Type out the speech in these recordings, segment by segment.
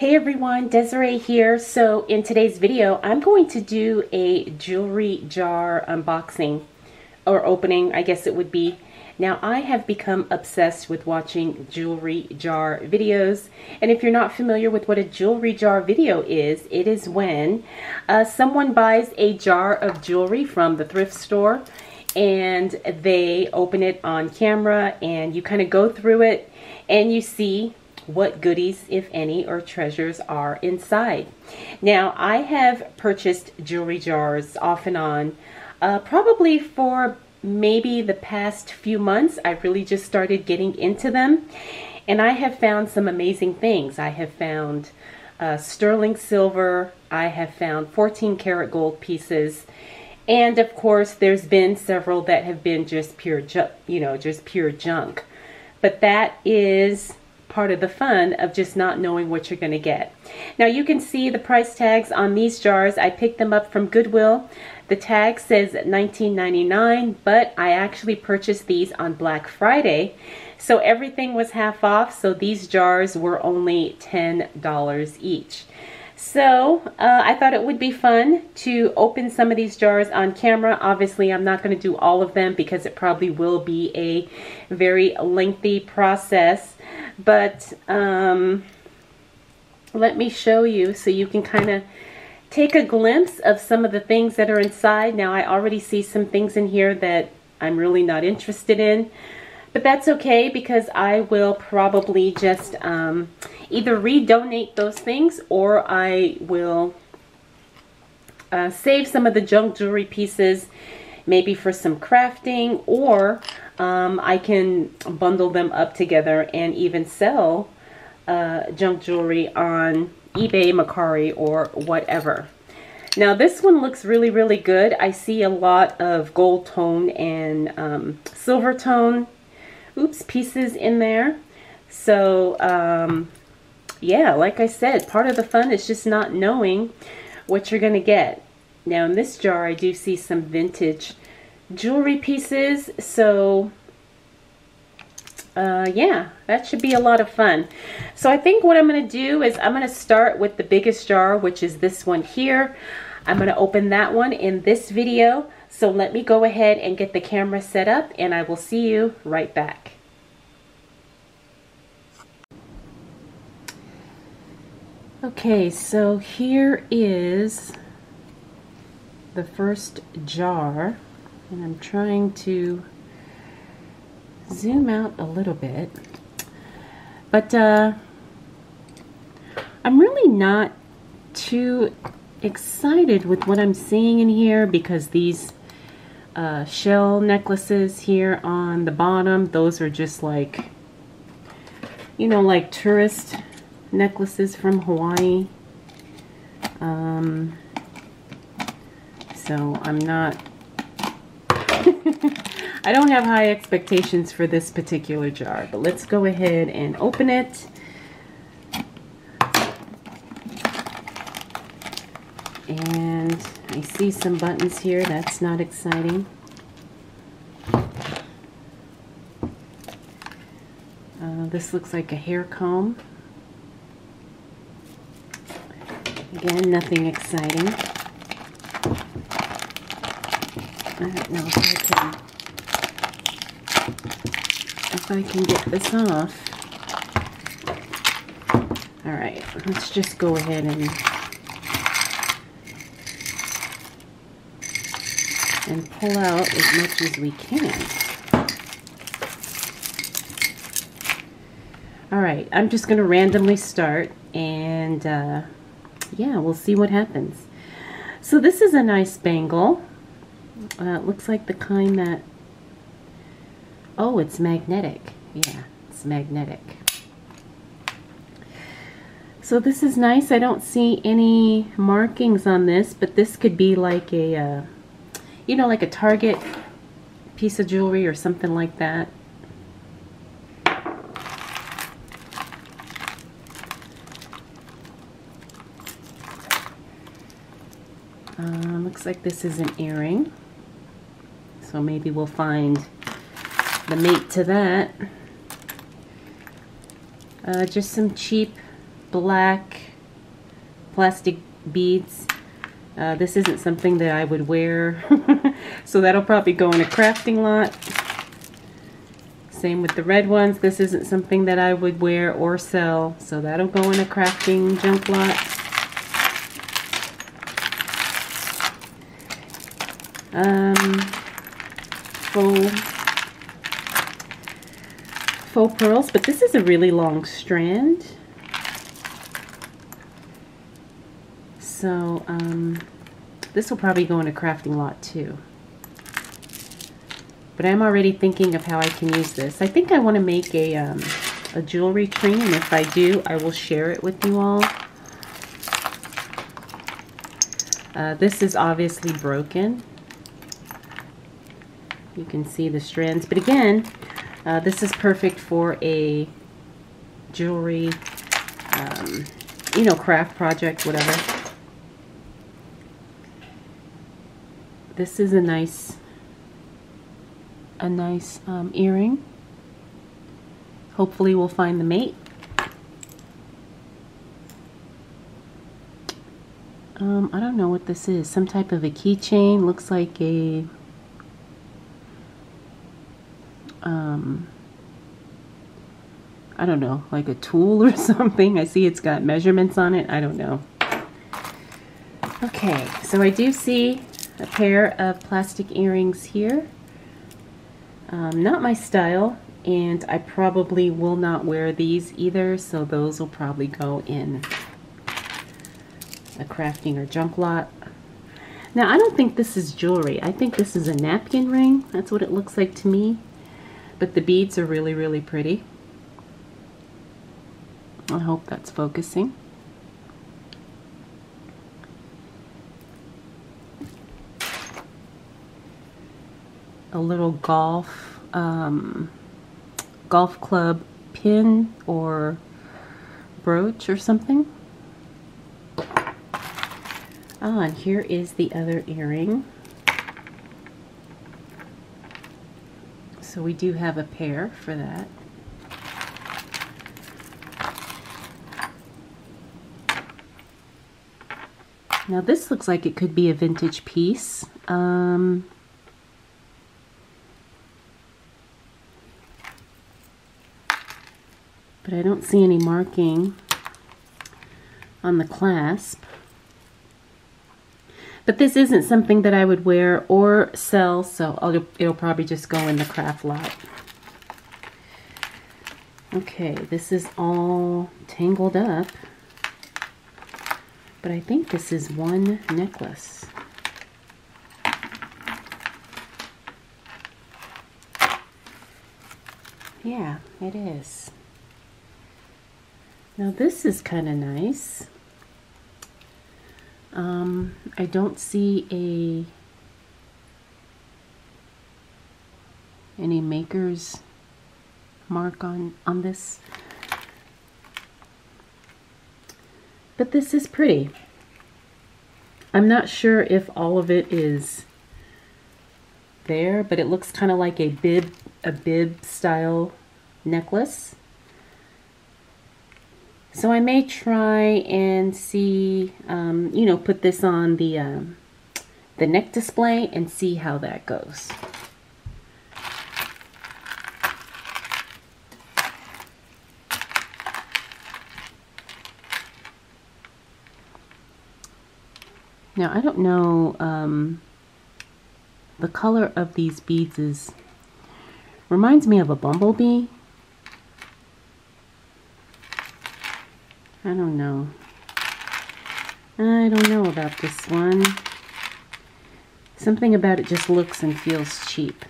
Hey everyone, Desiree here. So in today's video, I'm going to do a jewelry jar unboxing or opening, I guess it would be. Now I have become obsessed with watching jewelry jar videos. And if you're not familiar with what a jewelry jar video is, it is when someone buys a jar of jewelry from the thrift store and they open it on camera and you kind of go through it and you see what goodies, if any, or treasures are inside. Now, I have purchased jewelry jars off and on, probably for maybe the past few months. I really just started getting into them, and I have found some amazing things. I have found sterling silver, I have found 14 karat gold pieces, and of course, there's been several that have been just pure junk. But that is part of the fun of just not knowing what you're going to get. Now you can see the price tags on these jars. I picked them up from Goodwill. The tag says $19.99, but I actually purchased these on Black Friday, so everything was half off, so these jars were only $10 each. So I thought it would be fun to open some of these jars on camera. Obviously, I'm not going to do all of them because it probably will be a very lengthy process. But let me show you so you can kind of take a glimpse of some of the things that are inside. Now, I already see some things in here that I'm really not interested in. But that's okay because I will probably just either redonate those things, or I will save some of the junk jewelry pieces maybe for some crafting, or I can bundle them up together and even sell junk jewelry on eBay, Mercari, or whatever. Now this one looks really, really good. I see a lot of gold tone and silver tone pieces in there. So yeah, like I said, part of the fun is just not knowing what you're gonna get. Now in this jar I do see some vintage jewelry pieces, so yeah, that should be a lot of fun. So I think what I'm gonna do is I'm gonna start with the biggest jar, which is this one here. I'm gonna open that one in this video. So let me go ahead and get the camera set up, and I will see you right back. Okay, so here is the first jar, and I'm trying to zoom out a little bit, but I'm really not too excited with what I'm seeing in here, because these shell necklaces here on the bottom, those are just like, you know, like tourist necklaces from Hawaii. So I'm not I don't have high expectations for this particular jar, but let's go ahead and open it. And I see some buttons here. That's not exciting. This looks like a hair comb. Again, nothing exciting. I don't know if I can get this off. All right, let's just go ahead and pull out as much as we can. All right, I'm just going to randomly start, and yeah, we'll see what happens. So this is a nice bangle. It looks like the kind that, oh, it's magnetic. Yeah, it's magnetic. So this is nice. I don't see any markings on this, but this could be like a, you know, like a Target piece of jewelry or something like that. Looks like this is an earring. So maybe we'll find the mate to that. Just some cheap black plastic beads. This isn't something that I would wear, so that'll probably go in a crafting lot. Same with the red ones. This isn't something that I would wear or sell, so that'll go in a crafting junk lot. Faux pearls, but this is a really long strand. So this will probably go in a crafting lot too. But I'm already thinking of how I can use this. I think I want to make a jewelry tree, and if I do, I will share it with you all. This is obviously broken. You can see the strands, but again, this is perfect for a jewelry, you know, craft project, whatever. This is a nice earring. Hopefully we'll find the mate. I don't know what this is. Some type of a keychain. Looks like a I don't know, like a tool or something. I see it's got measurements on it. I don't know. Okay, so I do see a pair of plastic earrings here. Not my style, and I probably will not wear these either, so those will probably go in a crafting or junk lot. Now, I don't think this is jewelry. I think this is a napkin ring. That's what it looks like to me. But the beads are really, really pretty. I hope that's focusing. A little golf club pin or brooch or something. Ah, and here is the other earring. So we do have a pair for that. Now this looks like it could be a vintage piece. But I don't see any marking on the clasp. But this isn't something that I would wear or sell, so it'll probably just go in the craft lot. Okay, this is all tangled up. But I think this is one necklace. Yeah, it is. Now this is kind of nice. I don't see any maker's mark on this. But this is pretty. I'm not sure if all of it is there, but it looks kind of like a bib style necklace. So I may try and see, you know, put this on the neck display and see how that goes. Now I don't know, the color of these beads reminds me of a bumblebee. I don't know. I don't know about this one. Something about it just looks and feels cheap.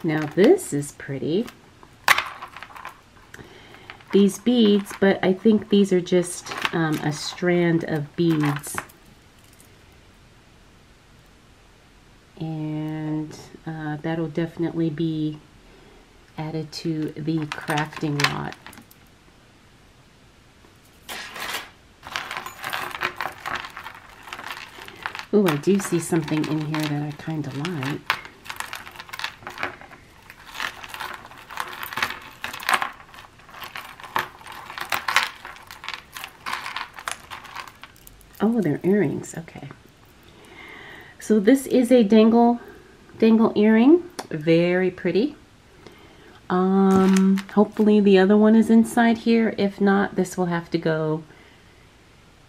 Now this is pretty. These beads, but I think these are just a strand of beads. And that'll definitely be added to the crafting lot. Ooh, I do see something in here that I kind of like. Oh, they're earrings. Okay. So this is a dangle earring. Very pretty. Hopefully the other one is inside here. If not, this will have to go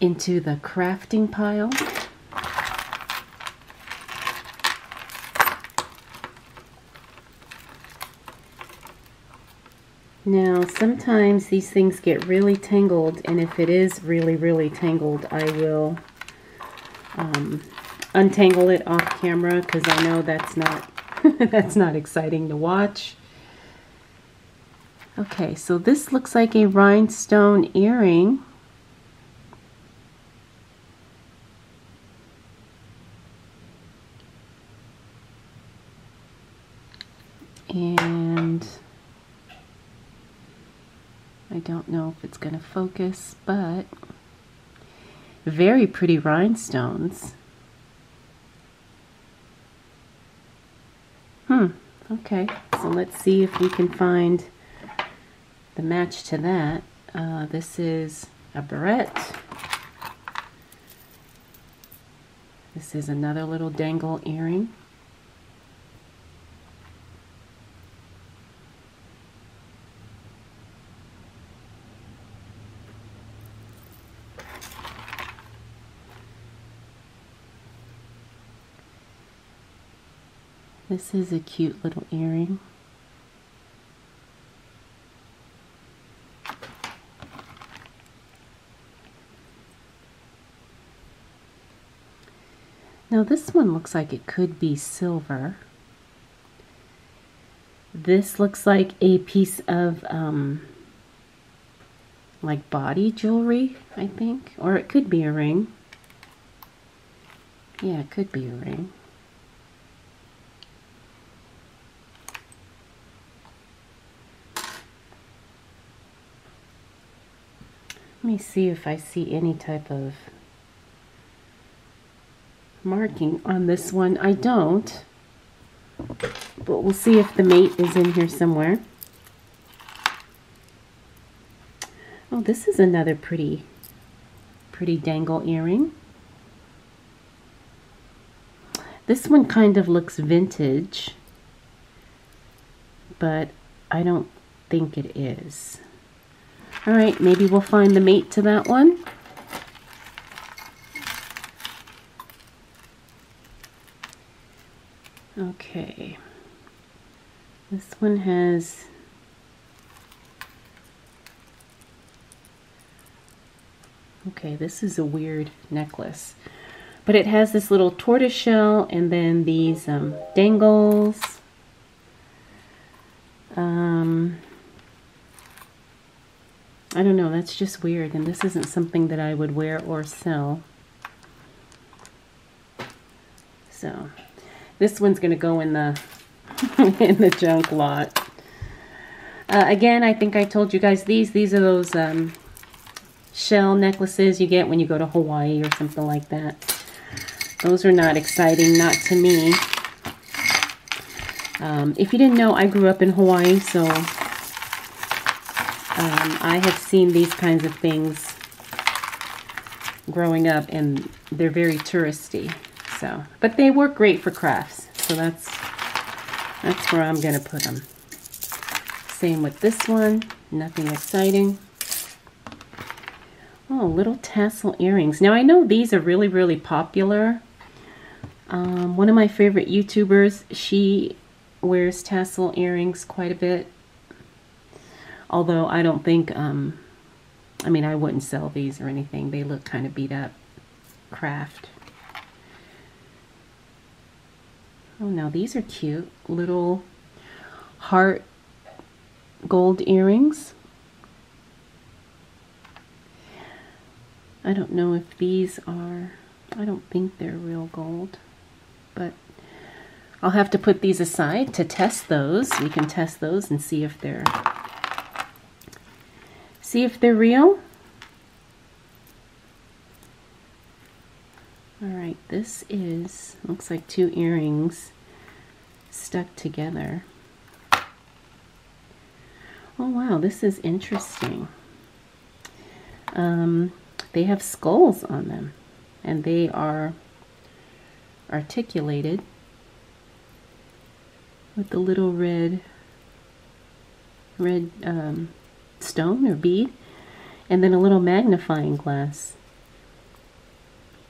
into the crafting pile. Now, sometimes these things get really tangled, and if it is really, really tangled, I will untangle it off camera, because I know that's not that's not exciting to watch. Okay, so this looks like a rhinestone earring. And I don't know if it's going to focus, but very pretty rhinestones. Okay, so let's see if we can find the match to that. This is a barrette. This is another little dangle earring. This is a cute little earring. Now this one looks like it could be silver. This looks like a piece of like body jewelry, I think, or it could be a ring. Yeah, it could be a ring. Let me see if I see any type of marking on this one. I don't, but we'll see if the mate is in here somewhere. Oh, this is another pretty dangle earring. This one kind of looks vintage, but I don't think it is. All right, maybe we'll find the mate to that one. Okay, this one has this is a weird necklace, but it has this little tortoise shell and then these dangles. I don't know, that's just weird, and this isn't something that I would wear or sell. So this one's going to go in the in the junk lot. Again, I think I told you guys these are those shell necklaces you get when you go to Hawaii or something like that. Those are not exciting, not to me. If you didn't know, I grew up in Hawaii, so I have seen these kinds of things growing up, and they're very touristy. So, but they work great for crafts, so that's where I'm gonna put them. Same with this one, nothing exciting. Oh, little tassel earrings. Now I know these are really, really popular. One of my favorite YouTubers, she wears tassel earrings quite a bit. Although I don't think, I mean, I wouldn't sell these or anything. They look kind of beat up. Craft. Oh, now these are cute. Little heart gold earrings. I don't know if these are, I don't think they're real gold, but I'll have to put these aside to test those. We can test those and see if they're real. All right, this is, looks like two earrings stuck together. Oh wow, this is interesting. They have skulls on them, and they are articulated with the little red stone or bead, and then a little magnifying glass.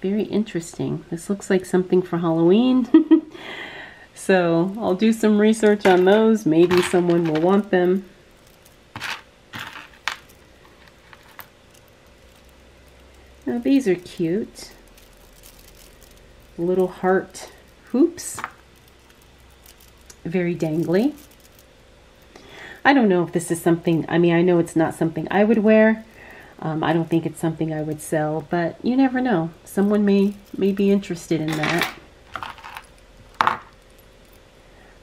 Very interesting. This looks like something for Halloween. So I'll do some research on those. Maybe someone will want them. Now these are cute. Little heart hoops. Very dangly. I don't know if this is something, I mean, I know it's not something I would wear. I don't think it's something I would sell, but you never know. Someone may be interested in that.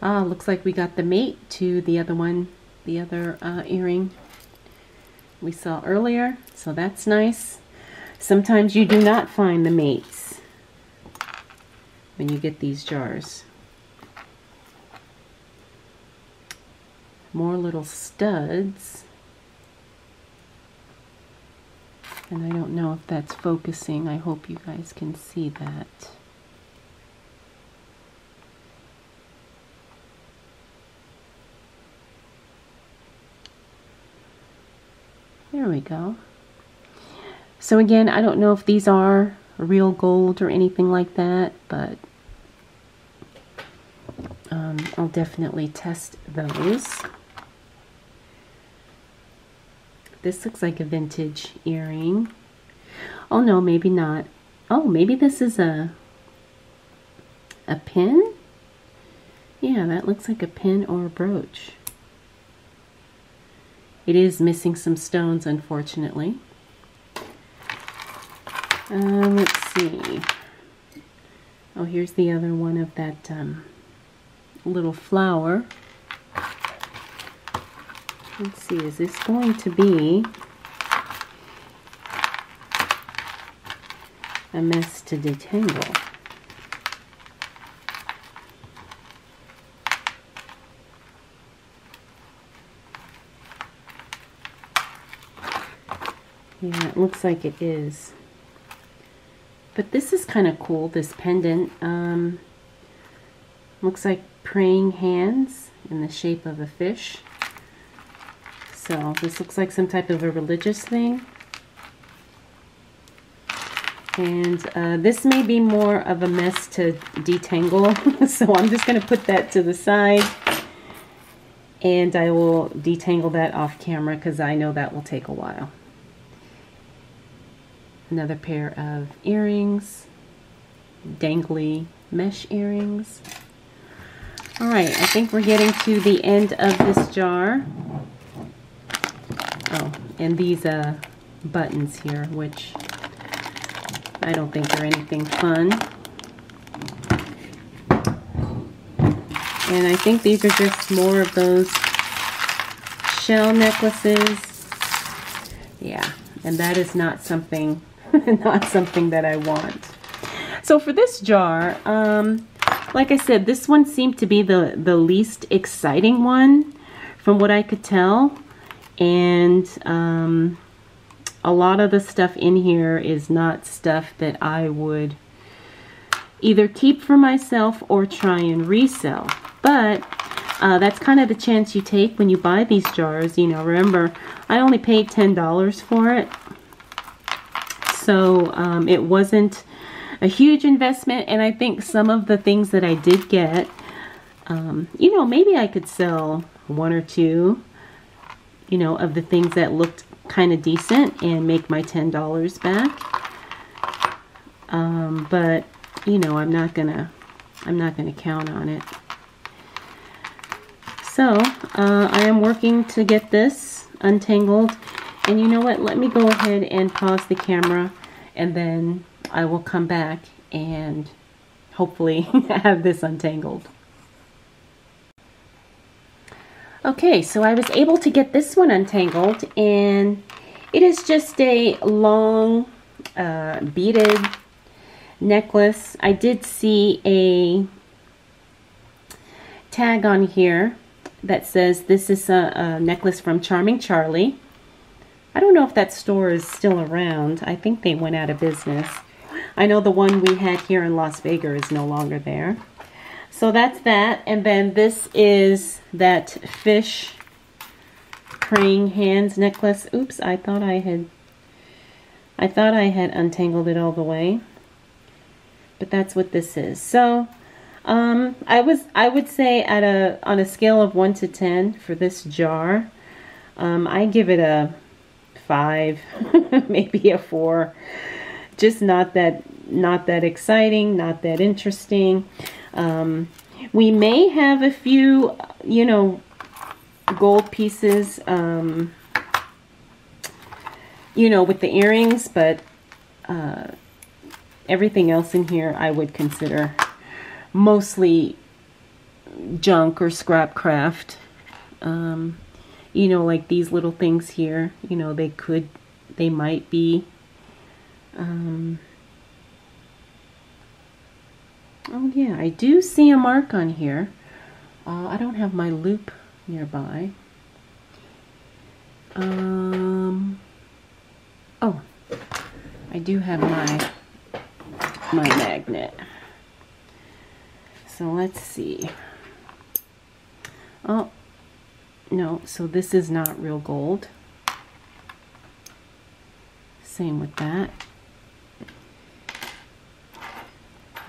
Ah, looks like we got the mate to the other one, the other earring we saw earlier, so that's nice. Sometimes you do not find the mates when you get these jars. More little studs. And I don't know if that's focusing. I hope you guys can see that. There we go. So again, I don't know if these are real gold or anything like that, but I'll definitely test those. This looks like a vintage earring. Oh no, maybe not. Oh, maybe this is a pin? Yeah, that looks like a pin or a brooch. It is missing some stones, unfortunately. Let's see. Oh, here's the other one of that little flower. Let's see, is this going to be a mess to detangle? Yeah, it looks like it is. But this is kind of cool, this pendant. Looks like praying hands in the shape of a fish. So this looks like some type of a religious thing. And this may be more of a mess to detangle. So I'm just going to put that to the side. And I will detangle that off camera because I know that will take a while. Another pair of earrings, dangly mesh earrings. All right, I think we're getting to the end of this jar. Oh, and these buttons here, which I don't think are anything fun. And I think these are just more of those shell necklaces. Yeah, and that is not something not something that I want. So for this jar, like I said, this one seemed to be the least exciting one from what I could tell. And a lot of the stuff in here is not stuff that I would either keep for myself or try and resell. But that's kind of the chance you take when you buy these jars. You know, remember, I only paid $10 for it. So it wasn't a huge investment, and I think some of the things that I did get, you know, maybe I could sell one or two, you know, of the things that looked kind of decent and make my $10 back. But you know, I'm not gonna count on it. So I am working to get this untangled. And you know what? Let me go ahead and pause the camera, and then I will come back and hopefully have this untangled. Okay, so I was able to get this one untangled, and it is just a long beaded necklace. I did see a tag on here that says this is a necklace from Charming Charlie. I don't know if that store is still around. I think they went out of business. I know the one we had here in Las Vegas is no longer there. So that's that. And then this is that fish praying hands necklace. Oops, I thought I had untangled it all the way. But that's what this is. So I would say on a scale of 1 to 10 for this jar, I give it a 5, maybe a 4. Just not that exciting, not that interesting. We may have a few, you know, gold pieces, you know, with the earrings, but everything else in here I would consider mostly junk or scrap craft. You know, like these little things here, you know, they might be, oh yeah, I do see a mark on here. I don't have my loop nearby. Oh, I do have my magnet. So let's see. Oh, no, so this is not real gold. Same with that.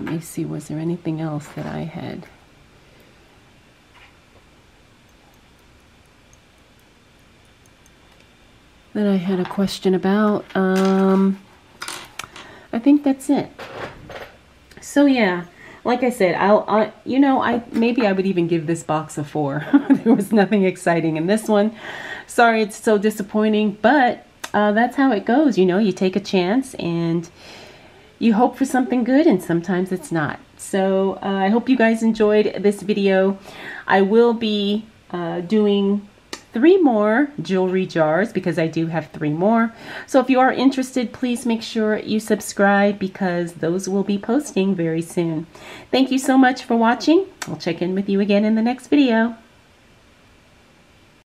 Let me see, was there anything else that I had? That I had a question about. I think that's it. So yeah, like I said, you know, maybe I would even give this box a 4. There was nothing exciting in this one. Sorry, it's so disappointing, but that's how it goes. You know, you take a chance and you hope for something good, and sometimes it's not. So I hope you guys enjoyed this video. I will be doing 3 more jewelry jars because I do have 3 more. So if you are interested, please make sure you subscribe because those will be posting very soon. Thank you so much for watching. I'll check in with you again in the next video.